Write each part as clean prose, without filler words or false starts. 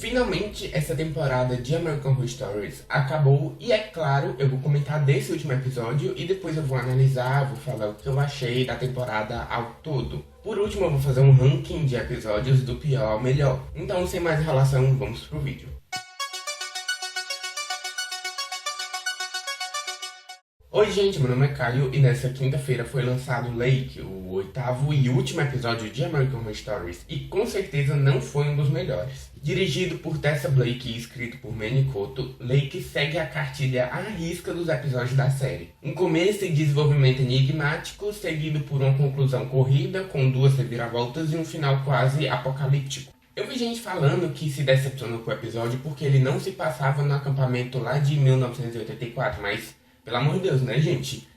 Finalmente, essa temporada de American Horror Stories acabou e, é claro, eu vou comentar desse último episódio e depois eu vou analisar, vou falar o que eu achei da temporada ao todo. Por último, eu vou fazer um ranking de episódios do pior ao melhor. Então, sem mais enrolação, vamos pro vídeo. Oi gente, meu nome é Caio e nessa quinta-feira foi lançado Lake, o oitavo e último episódio de American Horror Stories, e com certeza não foi um dos melhores. Dirigido por Tessa Blake e escrito por Manny Coto, Lake segue a cartilha à risca dos episódios da série. Um começo e desenvolvimento enigmático, seguido por uma conclusão corrida, com duas reviravoltas e um final quase apocalíptico. Eu vi gente falando que se decepcionou com o episódio porque ele não se passava no acampamento lá de 1984, mas... pelo amor de Deus, né, gente?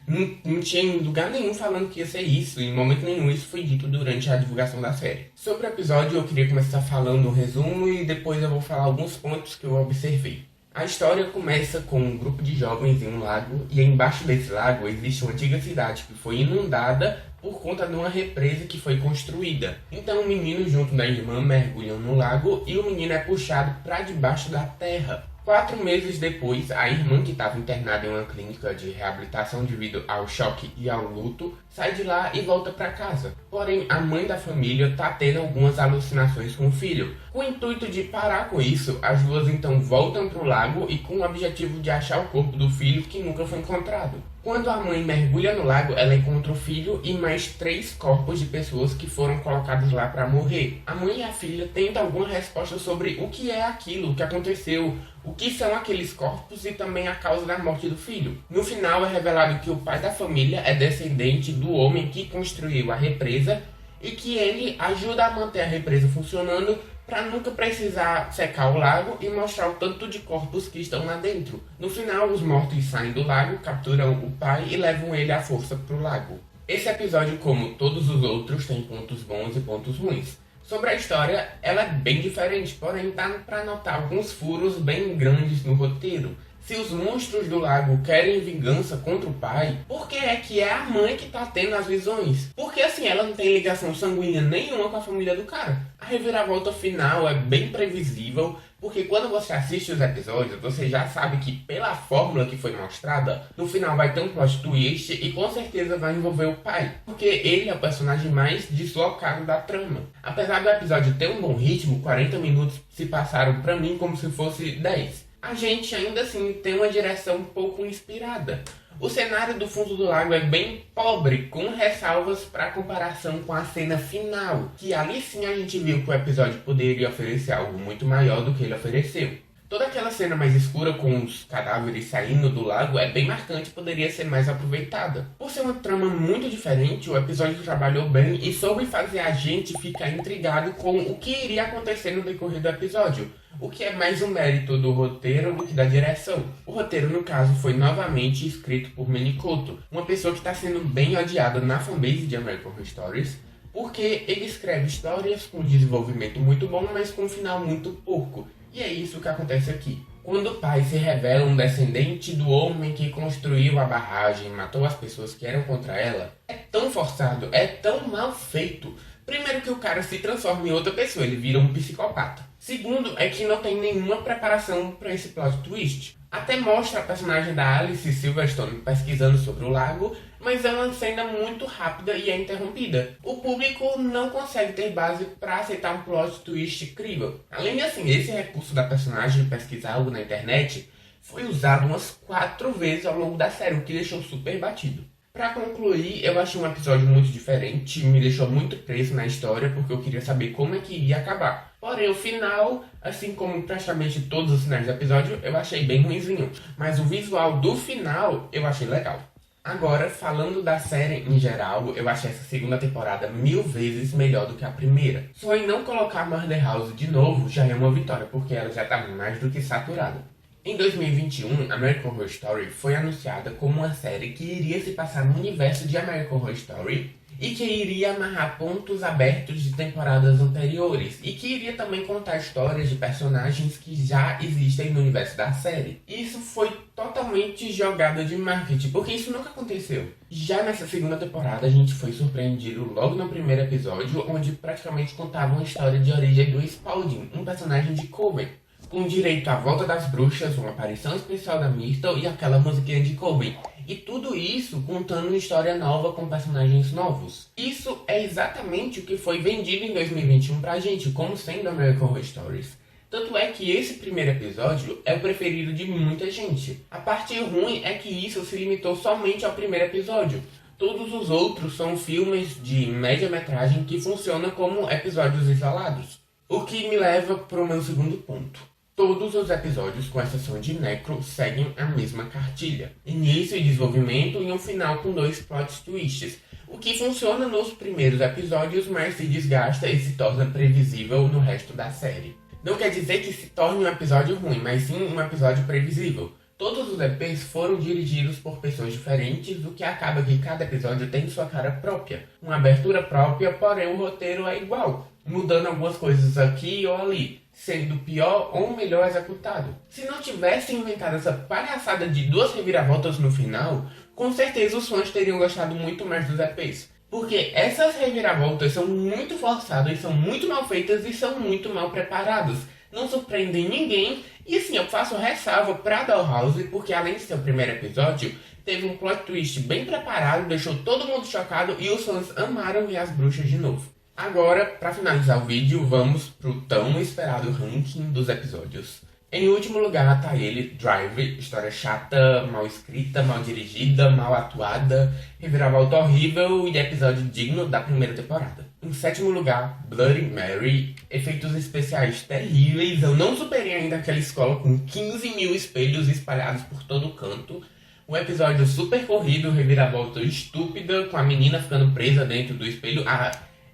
Não tinha lugar nenhum falando que ia ser isso, e em momento nenhum isso foi dito durante a divulgação da série. Sobre o episódio, eu queria começar falando um resumo e depois eu vou falar alguns pontos que eu observei. A história começa com um grupo de jovens em um lago, e embaixo desse lago existe uma antiga cidade que foi inundada por conta de uma represa que foi construída. Então o menino junto da irmã mergulham no lago e o menino é puxado para debaixo da terra. 4 meses depois, a irmã, que estava internada em uma clínica de reabilitação devido ao choque e ao luto, sai de lá e volta para casa. Porém, a mãe da família está tendo algumas alucinações com o filho. Com o intuito de parar com isso, as duas então voltam para o lago e com o objetivo de achar o corpo do filho que nunca foi encontrado. Quando a mãe mergulha no lago, ela encontra o filho e mais 3 corpos de pessoas que foram colocadas lá para morrer. A mãe e a filha tentam alguma resposta sobre o que é aquilo, o que aconteceu, o que são aqueles corpos e também a causa da morte do filho. No final é revelado que o pai da família é descendente do homem que construiu a represa e que ele ajuda a manter a represa funcionando para nunca precisar secar o lago e mostrar o tanto de corpos que estão lá dentro. No final, os mortos saem do lago, capturam o pai e levam ele à força para o lago. Esse episódio, como todos os outros, tem pontos bons e pontos ruins. Sobre a história, ela é bem diferente, porém dá para notar alguns furos bem grandes no roteiro. Se os monstros do lago querem vingança contra o pai, por que é a mãe que tá tendo as visões? Porque assim, ela não tem ligação sanguínea nenhuma com a família do cara. A reviravolta final é bem previsível, porque quando você assiste os episódios, você já sabe que pela fórmula que foi mostrada, no final vai ter um plot twist e com certeza vai envolver o pai, porque ele é o personagem mais deslocado da trama. Apesar do episódio ter um bom ritmo, 40 minutos se passaram pra mim como se fosse 10. A gente ainda assim tem uma direção um pouco inspirada. O cenário do fundo do lago é bem pobre, com ressalvas para comparação com a cena final, que ali sim a gente viu que o episódio poderia oferecer algo muito maior do que ele ofereceu. Toda aquela cena mais escura com os cadáveres saindo do lago é bem marcante e poderia ser mais aproveitada. Por ser uma trama muito diferente, o episódio trabalhou bem e soube fazer a gente ficar intrigado com o que iria acontecer no decorrer do episódio, o que é mais um mérito do roteiro do que da direção. O roteiro, no caso, foi novamente escrito por Manny Coto, uma pessoa que está sendo bem odiada na fanbase de American Horror Stories, porque ele escreve histórias com desenvolvimento muito bom, mas com um final muito porco. E é isso que acontece aqui. Quando o pai se revela um descendente do homem que construiu a barragem e matou as pessoas que eram contra ela, é tão forçado, é tão mal feito. Primeiro que o cara se transforma em outra pessoa, ele vira um psicopata. Segundo é que não tem nenhuma preparação para esse plot twist. Até mostra a personagem da Alice Silverstone pesquisando sobre o lago, mas é uma cena muito rápida e é interrompida. O público não consegue ter base para aceitar um plot twist incrível. Além assim, esse recurso da personagem pesquisar algo na internet foi usado umas 4 vezes ao longo da série, o que deixou super batido. Pra concluir, eu achei um episódio muito diferente, me deixou muito preso na história porque eu queria saber como é que ia acabar. Porém, o final, assim como praticamente todos os finais do episódio, eu achei bem ruinzinho. Mas o visual do final eu achei legal. Agora, falando da série em geral, eu achei essa segunda temporada 1000 vezes melhor do que a primeira. Só em não colocar Murder House de novo já é uma vitória, porque ela já tá mais do que saturada. Em 2021, American Horror Story foi anunciada como uma série que iria se passar no universo de American Horror Story e que iria amarrar pontos abertos de temporadas anteriores e que iria também contar histórias de personagens que já existem no universo da série. Isso foi totalmente jogada de marketing, porque isso nunca aconteceu. Já nessa segunda temporada a gente foi surpreendido logo no primeiro episódio, onde praticamente contava uma história de origem do Spalding, um personagem de Coven, com direito à volta das bruxas, uma aparição especial da Myrtle e aquela musiquinha de Coven. E tudo isso contando uma história nova com personagens novos. Isso é exatamente o que foi vendido em 2021 pra gente, como sendo American Horror Stories. Tanto é que esse primeiro episódio é o preferido de muita gente. A parte ruim é que isso se limitou somente ao primeiro episódio. Todos os outros são filmes de média-metragem que funcionam como episódios isolados. O que me leva para o meu segundo ponto. Todos os episódios, com exceção de Necro, seguem a mesma cartilha. Início e desenvolvimento e um final com 2 plot twists. O que funciona nos primeiros episódios, mas se desgasta e se torna previsível no resto da série. Não quer dizer que se torne um episódio ruim, mas sim um episódio previsível. Todos os EPs foram dirigidos por pessoas diferentes, o que acaba que cada episódio tem sua cara própria. Uma abertura própria, porém o roteiro é igual, mudando algumas coisas aqui ou ali, sendo pior ou melhor executado. Se não tivessem inventado essa palhaçada de 2 reviravoltas no final, com certeza os fãs teriam gostado muito mais dos EPs. Porque essas reviravoltas são muito forçadas, são muito mal feitas e são muito mal preparadas. Não surpreendem ninguém. E assim, eu faço ressalva pra Dollhouse, porque além de ser o primeiro episódio, teve um plot twist bem preparado, deixou todo mundo chocado e os fãs amaram ver as bruxas de novo. Agora, pra finalizar o vídeo, vamos pro tão esperado ranking dos episódios. Em último lugar tá ele, Drive, história chata, mal escrita, mal dirigida, mal atuada, reviravolta horrível e episódio digno da primeira temporada. Em sétimo lugar, Bloody Mary, efeitos especiais terríveis, eu não superei ainda aquela escola com 15 mil espelhos espalhados por todo canto, um episódio super corrido, reviravolta estúpida, com a menina ficando presa dentro do espelho.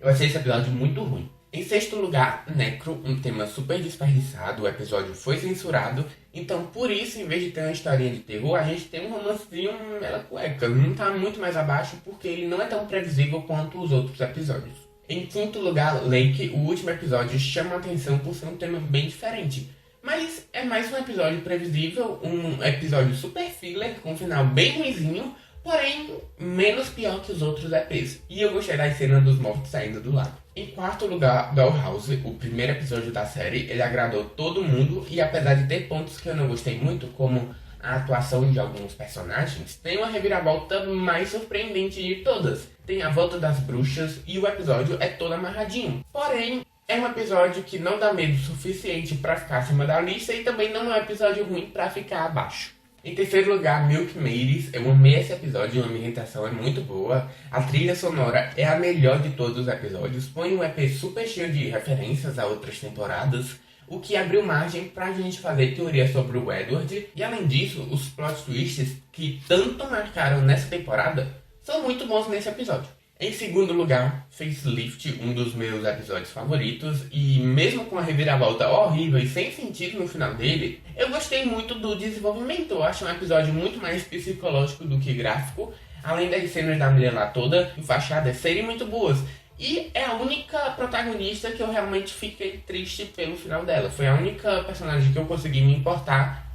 Eu achei esse episódio muito ruim. Em sexto lugar, Necro, um tema super desperdiçado, o episódio foi censurado, então por isso, em vez de ter uma historinha de terror, a gente tem um romancinho mela cueca. Não tá muito mais abaixo porque ele não é tão previsível quanto os outros episódios. Em quinto lugar, Lake, o último episódio chama a atenção por ser um tema bem diferente. Mas é mais um episódio previsível, um episódio super filler, com um final bem ruizinho, porém menos pior que os outros EPs. E eu gostei da cena dos mortos saindo do lago. Em quarto lugar, Dollhouse, o primeiro episódio da série, ele agradou todo mundo e apesar de ter pontos que eu não gostei muito, como a atuação de alguns personagens, tem uma reviravolta mais surpreendente de todas. Tem a volta das bruxas e o episódio é todo amarradinho. Porém, é um episódio que não dá medo suficiente pra ficar acima da lista e também não é um episódio ruim pra ficar abaixo. Em terceiro lugar, Milkmaids, eu amei esse episódio, a ambientação é muito boa, a trilha sonora é a melhor de todos os episódios, põe um EP super cheio de referências a outras temporadas, o que abriu margem pra gente fazer teoria sobre o Edward, e além disso, os plot twists que tanto marcaram nessa temporada são muito bons nesse episódio. Em segundo lugar, Facelift, um dos meus episódios favoritos, e mesmo com a reviravolta horrível e sem sentido no final dele, eu gostei muito do desenvolvimento. Eu acho um episódio muito mais psicológico do que gráfico, além das cenas da mulher lá toda enfaixadas serem muito boas. E é a única protagonista que eu realmente fiquei triste pelo final dela. Foi a única personagem que eu consegui me importar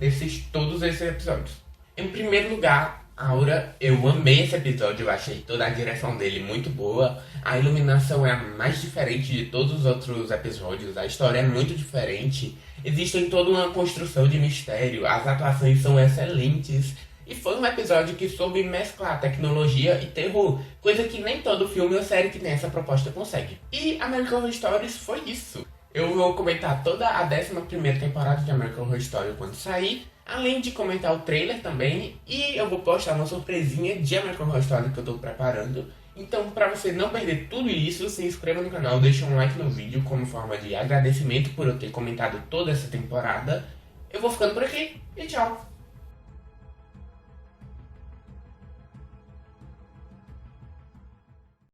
todos esses episódios. Em primeiro lugar, Aura, eu amei esse episódio, eu achei toda a direção dele muito boa, a iluminação é a mais diferente de todos os outros episódios, a história é muito diferente, existe toda uma construção de mistério, as atuações são excelentes, e foi um episódio que soube mesclar tecnologia e terror, coisa que nem todo filme ou série que tem essa proposta consegue. E American Horror Stories foi isso. Eu vou comentar toda a 11ª temporada de American Horror Story quando sair, além de comentar o trailer também, e eu vou postar uma surpresinha de American Horror Story que eu tô preparando. Então, pra você não perder tudo isso, se inscreva no canal, deixa um like no vídeo como forma de agradecimento por eu ter comentado toda essa temporada. Eu vou ficando por aqui e tchau!